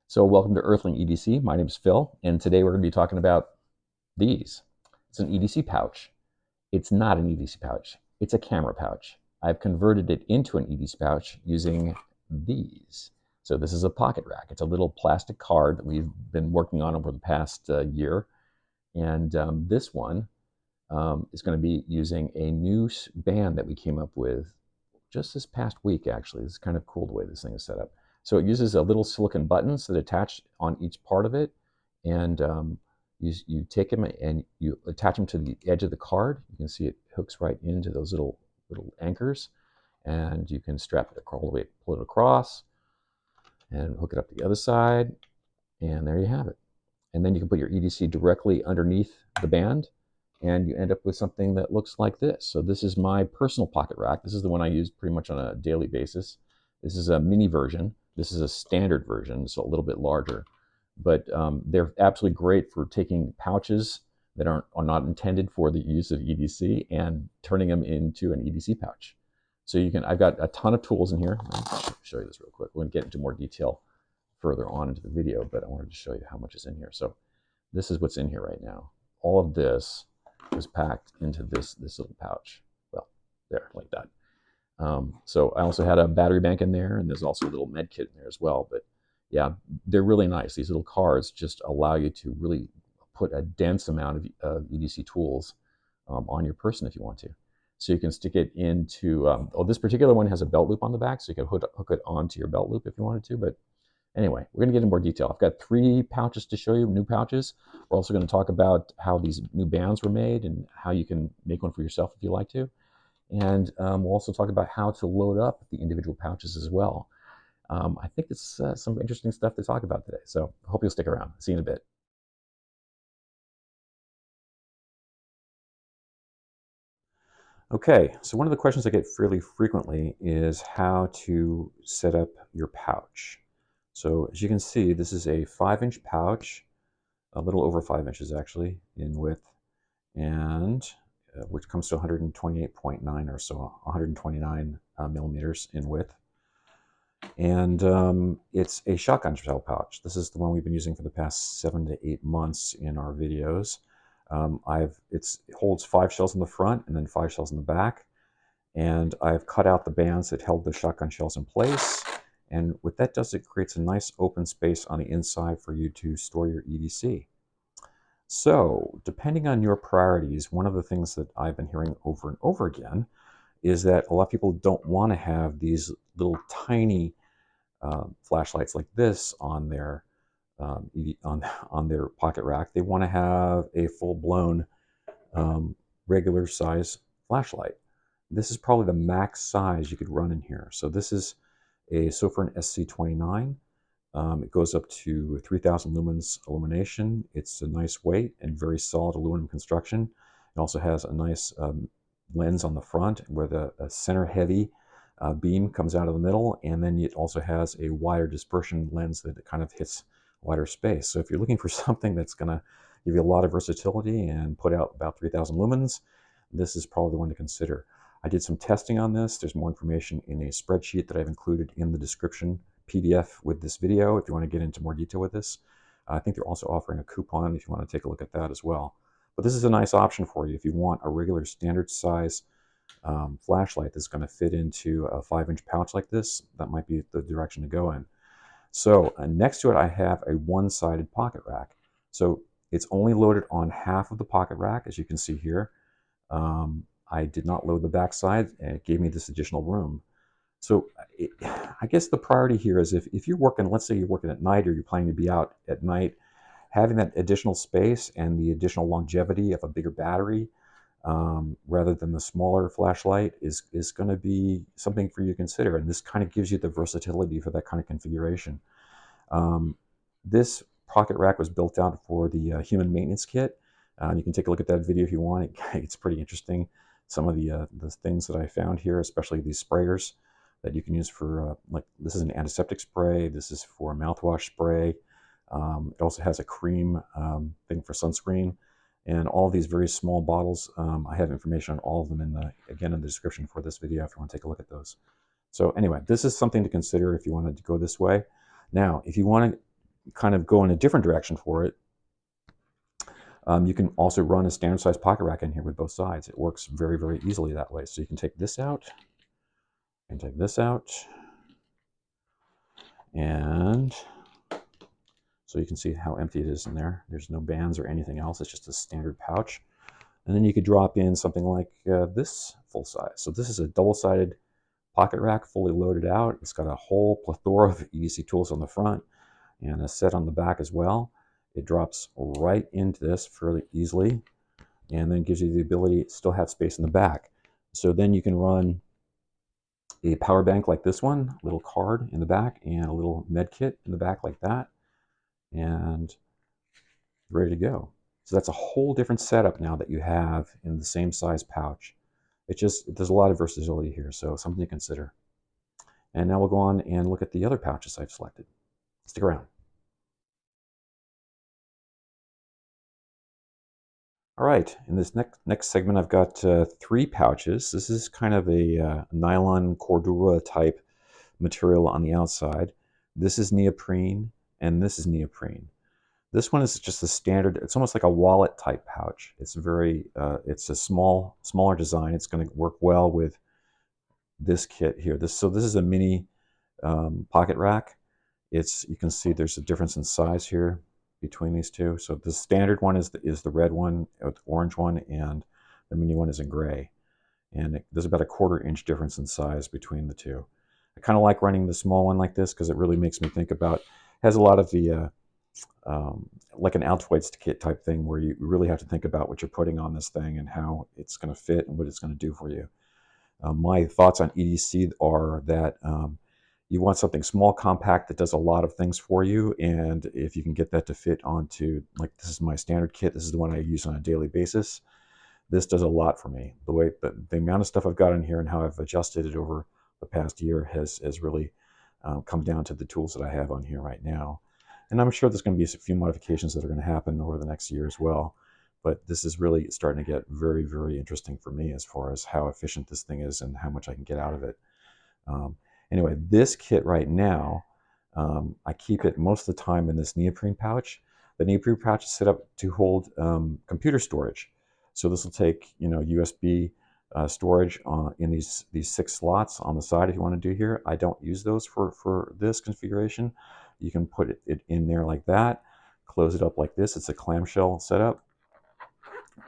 So welcome to Earthling EDC. My name is Phil, and today we're going to be talking about these. It's an EDC pouch. It's not an EDC pouch. It's a camera pouch. I've converted it into an EDC pouch using these. So this is a Pocket Rack. It's a little plastic card that we've been working on over the past year. And this one is going to be using a new band that we came up with just this past week, actually. It's kind of cool the way this thing is set up. So it uses a little silicon buttons that attach on each part of it, and you take them and you attach them to the edge of the card. You can see it hooks right into those little anchors, and you can strap it all the way, pull it across, and hook it up to the other side, and there you have it. And then you can put your EDC directly underneath the band, and you end up with something that looks like this. So this is my personal Pocket Rack. This is the one I use pretty much on a daily basis. This is a mini version. This is a standard version, so a little bit larger. But they're absolutely great for taking pouches that are not intended for the use of EDC and turning them into an EDC pouch. So you can, I've got a ton of tools in here. I'll show you this real quick. We're going to get into more detail further on into the video, but I wanted to show you how much is in here. So this is what's in here right now. All of this was packed into this little pouch. Well, there, like that. So I also had a battery bank in there, and there's also a little med kit in there as well. But yeah, they're really nice. These little cards just allow you to really put a dense amount of EDC tools on your person if you want to. So you can stick it into, this particular one has a belt loop on the back, so you can hook it onto your belt loop if you wanted to. But anyway, we're going to get into more detail. I've got 3 pouches to show you, new pouches. We're also going to talk about how these new bands were made and how you can make one for yourself if you like to. And we'll also talk about how to load up the individual pouches as well. I think it's some interesting stuff to talk about today. So I hope you'll stick around. See you in a bit. Okay, so one of the questions I get fairly frequently is how to set up your pouch. So as you can see, this is a 5-inch pouch, a little over 5 inches actually in width, and which comes to 128.9 or so, 129 millimeters in width. And it's a shotgun shell pouch. This is the one we've been using for the past 7 to 8 months in our videos. It holds 5 shells in the front and then 5 shells in the back. And I've cut out the bands that held the shotgun shells in place. And what that does, it creates a nice open space on the inside for you to store your EDC. So depending on your priorities, one of the things that I've been hearing over and over again is that a lot of people don't want to have these little tiny flashlights like this on their on their Pocket Rack. They want to have a full-blown regular size flashlight. This is probably the max size you could run in here. So this is a Sofirn SC29. It goes up to 3,000 lumens illumination. It's a nice weight and very solid aluminum construction. It also has a nice lens on the front where the center heavy beam comes out of the middle, and then it also has a wider dispersion lens that kind of hits wider space. So if you're looking for something that's going to give you a lot of versatility and put out about 3,000 lumens, this is probably the one to consider. I did some testing on this. There's more information in a spreadsheet that I've included in the description PDF with this video if you want to get into more detail with this. I think they're also offering a coupon if you want to take a look at that as well. But this is a nice option for you if you want a regular standard size flashlight that's going to fit into a 5-inch pouch like this. That might be the direction to go in. So next to it, I have a one-sided Pocket Rack. So it's only loaded on half of the Pocket Rack, as you can see here. I did not load the back side, and it gave me this additional room. So I guess the priority here is if you're working, let's say you're working at night or you're planning to be out at night, having that additional space and the additional longevity of a bigger battery rather than the smaller flashlight is going to be something for you to consider. And this kind of gives you the versatility for that kind of configuration. This Pocket Rack was built out for the human maintenance kit. You can take a look at that video if you want. It's pretty interesting. Some of the things that I found here, especially these sprayers that you can use for, like this is an antiseptic spray. This is for a mouthwash spray. It also has a cream thing for sunscreen. And all of these very small bottles, I have information on all of them again in the description for this video if you want to take a look at those. So anyway, this is something to consider if you wanted to go this way. Now, if you want to kind of go in a different direction for it, you can also run a standard size pocket rack in here with both sides. It works very, very easily that way. So you can take this out, and take this out, and so you can see how empty it is in there. There's no bands or anything else. It's just a standard pouch. And then you could drop in something like this full size. So this is a double-sided pocket rack, fully loaded out. It's got a whole plethora of EDC tools on the front and a set on the back as well. It drops right into this fairly easily, and then gives you the ability to still have space in the back. So then you can run a power bank like this one, a little card in the back, and a little med kit in the back like that, and ready to go. So that's a whole different setup now that you have in the same size pouch. There's a lot of versatility here, so something to consider. And now we'll go on and look at the other pouches I've selected. Stick around. All right, in this next segment, I've got 3 pouches. This is kind of a nylon cordura type material on the outside. This is neoprene, and this is neoprene. This one is just a standard. It's almost like a wallet type pouch. It's it's a smaller design. It's going to work well with this kit here. So this is a mini pocket rack. You can see there's a difference in size here between these two. So the standard one is the red one, or the orange one, and the mini one is in gray. And there's about a 1/4 inch difference in size between the two. I kind of like running the small one like this because it really makes me think about, has a lot of the, like an Altoids kit type thing where you really have to think about what you're putting on this thing and how it's going to fit and what it's going to do for you. My thoughts on EDC are that you want something small, compact, that does a lot of things for you, and if you can get that to fit onto, like this is my standard kit, this is the one I use on a daily basis, this does a lot for me. The amount of stuff I've got in here and how I've adjusted it over the past year has really come down to the tools that I have on here right now. And I'm sure there's going to be a few modifications that are going to happen over the next year as well. But this is really starting to get very, very interesting for me as far as how efficient this thing is and how much I can get out of it. Anyway, this kit right now, I keep it most of the time in this neoprene pouch. The neoprene pouch is set up to hold computer storage. So this will take, USB storage in these 6 slots on the side if you want to do here. I don't use those for this configuration. You can put it in there like that, close it up like this. It's a clamshell setup.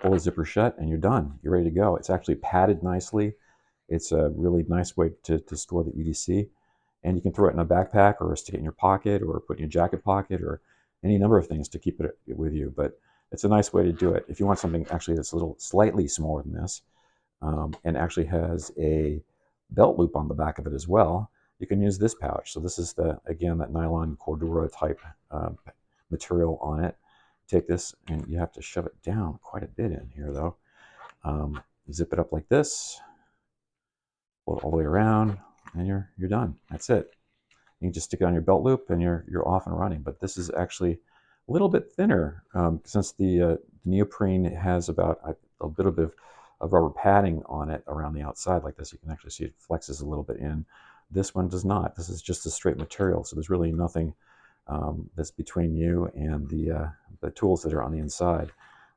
Pull the zipper shut and you're done. You're ready to go. It's actually padded nicely. It's a really nice way to store the EDC. And you can throw it in a backpack or stick it in your pocket or put it in your jacket pocket or any number of things to keep it with you. But it's a nice way to do it. If you want something actually that's a little slightly smaller than this, and actually has a belt loop on the back of it as well, you can use this pouch. So this is again, that nylon cordura type material on it. Take this and you have to shove it down quite a bit in here though. Zip it up like this, pull it all the way around, and you're done. That's it. You can just stick it on your belt loop and you're off and running. But this is actually a little bit thinner since the neoprene has about a little bit of rubber padding on it around the outside like this. You can actually see it flexes a little bit in. This one does not. This is just a straight material, so there's really nothing that's between you and the tools that are on the inside.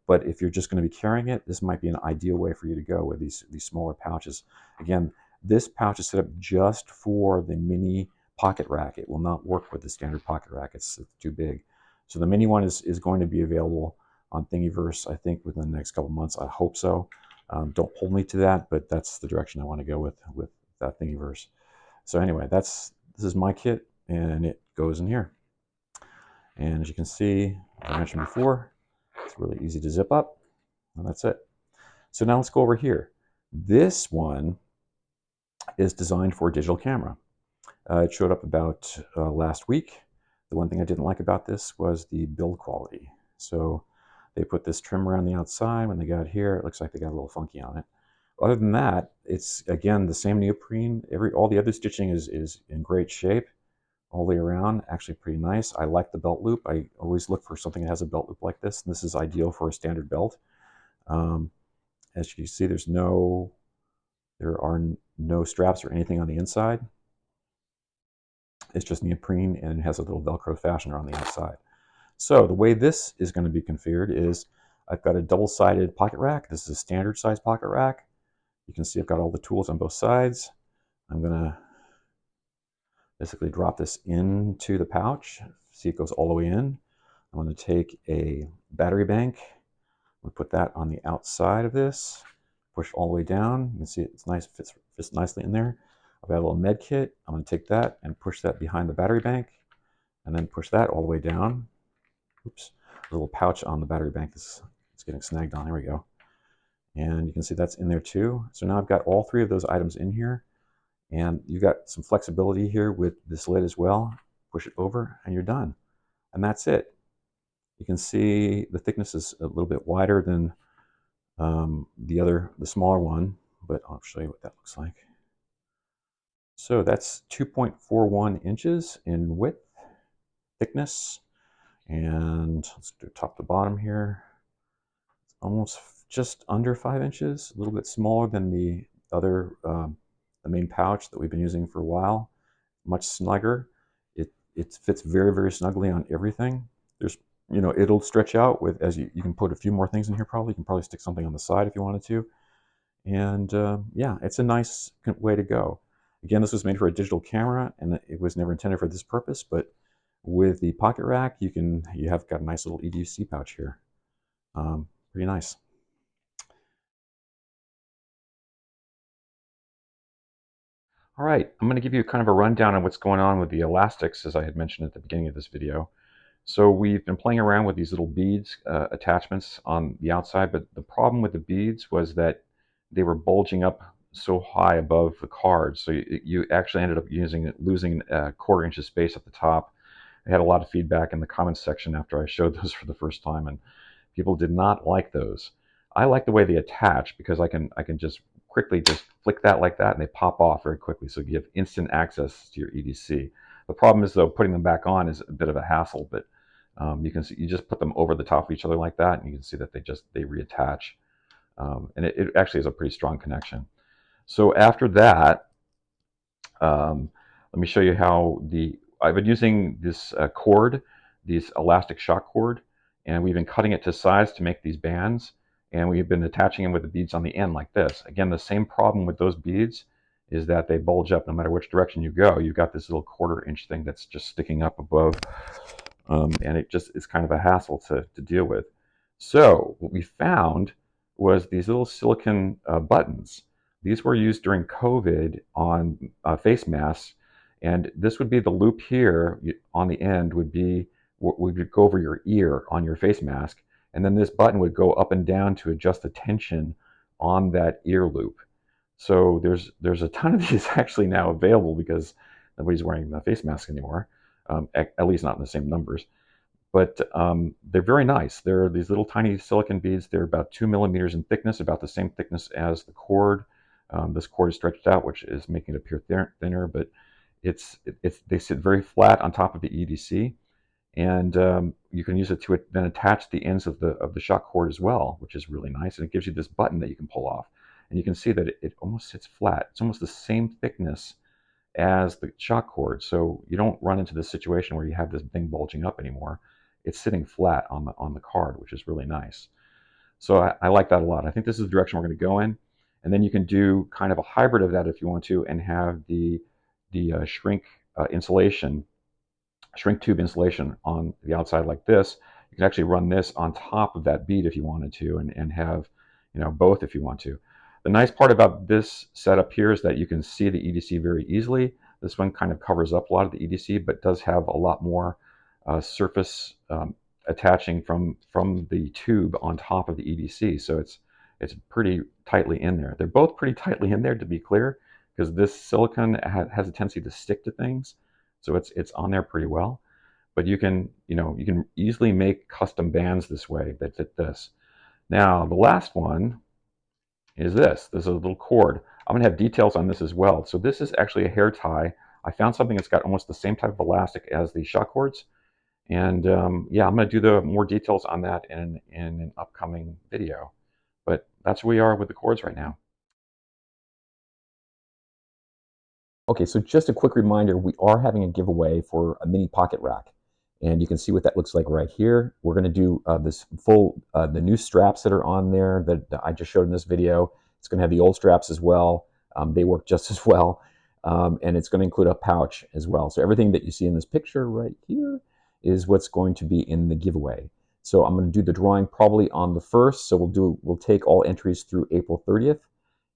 But if you're just going to be carrying it, this might be an ideal way for you to go with these smaller pouches. Again, this pouch is set up just for the mini pocket rack. It will not work with the standard pocket rack. It's too big. So the mini one is going to be available on Thingiverse, I think, within the next couple months. I hope so. Don't hold me to that, but that's the direction I want to go with that Thingiverse. So anyway, this is my kit, and it goes in here. And as you can see, as I mentioned before, it's really easy to zip up, and that's it. So now let's go over here. This one is designed for a digital camera. It showed up about last week. The one thing I didn't like about this was the build quality. So they put this trim around the outside. When they got here, it looks like they got a little funky on it. Other than that, it's, again, the same neoprene. All the other stitching is in great shape all the way around. Actually pretty nice. I like the belt loop. I always look for something that has a belt loop like this. And this is ideal for a standard belt. As you can see, there are no straps or anything on the inside. It's just neoprene and it has a little Velcro fastener on the outside. So the way this is going to be configured is I've got a double-sided pocket rack. This is a standard size pocket rack. You can see I've got all the tools on both sides. I'm going to basically drop this into the pouch. See, it goes all the way in. I'm going to take a battery bank. I'm going to put that on the outside of this. Push all the way down. You can see it's nice, fits nicely in there. I've got a little med kit. I'm going to take that and push that behind the battery bank, and then push that all the way down. Oops, a little pouch on the battery bank is getting snagged on. There we go. And you can see that's in there too. So now I've got all three of those items in here, and you've got some flexibility here with this lid as well. Push it over and you're done. And that's it. You can see the thickness is a little bit wider than the smaller one, but I'll show you what that looks like. So that's 2.41 inches in width, thickness, and let's do top to bottom here. It's almost just under 5 inches, a little bit smaller than the other, the main pouch that we've been using for a while. Much snugger. It fits very, very snugly on everything. There's, it'll stretch out with, as you can put a few more things in here probably. You can probably stick something on the side if you wanted to. And yeah, it's a nice way to go. Again, this was made for a digital camera, and it was never intended for this purpose, but with the pocket rack, you have got a nice little EDC pouch here. Pretty nice. All right, I'm going to give you kind of a rundown on what's going on with the elastics, as I had mentioned at the beginning of this video. So we've been playing around with these little beads attachments on the outside, but the problem with the beads was that they were bulging up so high above the card, so you actually ended up losing a 1/4 inch of space at the top. I had a lot of feedback in the comments section after I showed those for the first time, and people did not like those. I like the way they attach because I can just quickly just flick that like that, and they pop off very quickly, so you have instant access to your EDC. The problem is, though, putting them back on is a bit of a hassle, but you can see, you just put them over the top of each other like that, and you can see that they reattach, and it actually is a pretty strong connection. So after that, let me show you how I've been using this cord, this elastic shock cord, and we've been cutting it to size to make these bands, and we've been attaching them with the beads on the end like this. Again, the same problem with those beads is that they bulge up no matter which direction you go. You've got this little 1/4 inch thing that's just sticking up above, and it's kind of a hassle to deal with. So what we found was these little silicone buttons. These were used during COVID on face masks, and this would be the loop here on the end would go over your ear on your face mask, and then this button would go up and down to adjust the tension on that ear loop. So there's a ton of these actually now available because nobody's wearing a face mask anymore, at least not in the same numbers. But they're very nice. They're these little tiny silicone beads. They're about 2 millimeters in thickness, about the same thickness as the cord. This cord is stretched out, which is making it appear thinner, but they sit very flat on top of the EDC, and you can use it to then attach the ends of the shock cord as well, which is really nice. And it gives you this button that you can pull off, and you can see that it almost sits flat. It's almost the same thickness as the shock cord, so you don't run into this situation where you have this thing bulging up anymore. It's sitting flat on the card, which is really nice. So I like that a lot. I think this is the direction we're going to go in, and then you can do kind of a hybrid of that if you want to, and have the shrink insulation, shrink tube insulation on the outside like this. You can actually run this on top of that bead if you wanted to, and have both if you want to. The nice part about this setup here is that you can see the EDC very easily. This one kind of covers up a lot of the EDC, but does have a lot more surface attaching from the tube on top of the EDC. So it's pretty tightly in there. They're both pretty tightly in there, to be clear, because this silicone has a tendency to stick to things. So it's on there pretty well. But you can easily make custom bands this way that fit this. Now the last one is this. This is a little cord. I'm going to have details on this as well. So this is actually a hair tie. I found something that's got almost the same type of elastic as the shock cords. And yeah, I'm going to do the more details on that in an upcoming video. But that's where we are with the cords right now. Okay, so just a quick reminder, we are having a giveaway for a mini pocket rack. And you can see what that looks like right here. We're going to do this full, the new straps that are on there that I just showed in this video. It's going to have the old straps as well. They work just as well. And it's going to include a pouch as well. So everything that you see in this picture right here is what's going to be in the giveaway. So I'm going to do the drawing probably on the 1st. So we'll take all entries through April 30th.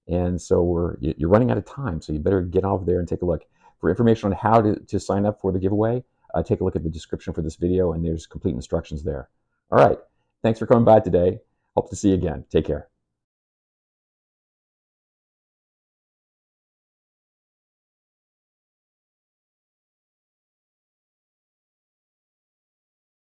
And so you're running out of time, so you better get over there and take a look. For information on how to sign up for the giveaway, take a look at the description for this video, and there's complete instructions there. All right, thanks for coming by today. Hope to see you again. Take care.